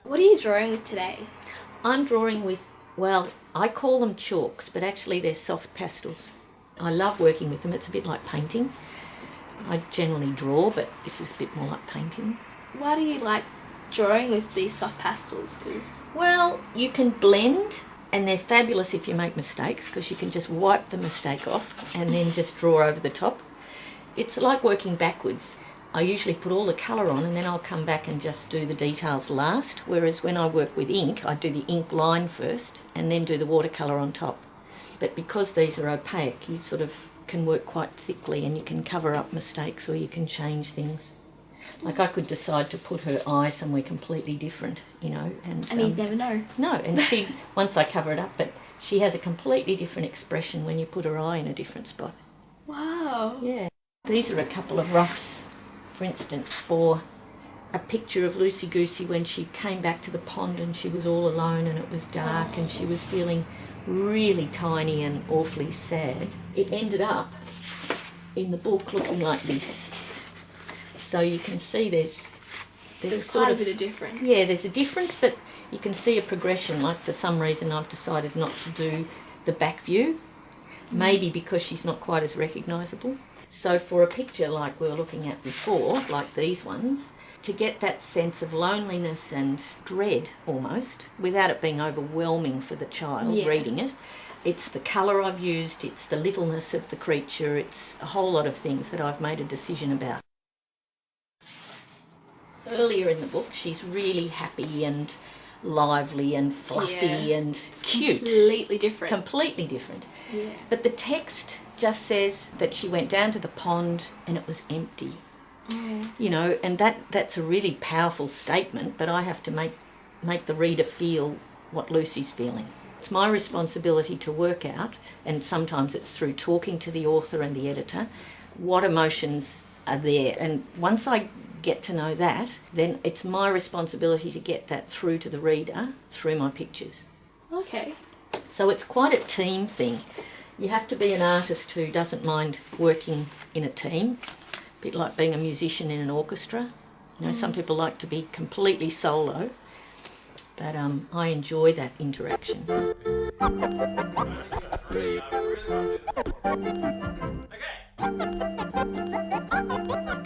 What are you drawing with today? I'm drawing with, well, I call them chalks, but actually they're soft pastels. I love working with them. It's a bit like painting. I generally draw, but this is a bit more like painting. Why do you like drawing with these soft pastels? Well, you can blend, and they're fabulous if you make mistakes, because you can just wipe the mistake off and then just draw over the top. It's like working backwards. I usually put all the colour on and then I'll come back and just do the details last, whereas when I work with ink, I do the ink line first and then do the watercolour on top. But because these are opaque, you sort of can work quite thickly and you can cover up mistakes or you can change things. Like I could decide to put her eye somewhere completely different, you know. And you'd never know. No, and she, once I cover it up, but she has a completely different expression when you put her eye in a different spot. Wow. Yeah. These are a couple of roughs, for instance, for a picture of Lucy Goosey when she came back to the pond and she was all alone and it was dark and she was feeling really tiny and awfully sad. It ended up in the book looking like this. So you can see there's quite a bit of difference. Yeah, there's a difference, but you can see a progression. Like for some reason I've decided not to do the back view, maybe because she's not quite as recognisable. So for a picture like we were looking at before, like these ones, to get that sense of loneliness and dread almost, without it being overwhelming for the child reading it, it's the colour I've used, it's the littleness of the creature, it's a whole lot of things that I've made a decision about. Earlier in the book, she's really happy and lively and fluffy and cute. Completely different. Completely different. Yeah. But the text just says that she went down to the pond and it was empty. You know, and that's a really powerful statement, but I have to make the reader feel what Lucy's feeling. It's my responsibility to work out, and sometimes it's through talking to the author and the editor, what emotions are there. And once I get to know that, then it's my responsibility to get that through to the reader through my pictures. Okay. So it's quite a team thing. You have to be an artist who doesn't mind working in a team, a bit like being a musician in an orchestra. You know, some people like to be completely solo, but I enjoy that interaction. Okay.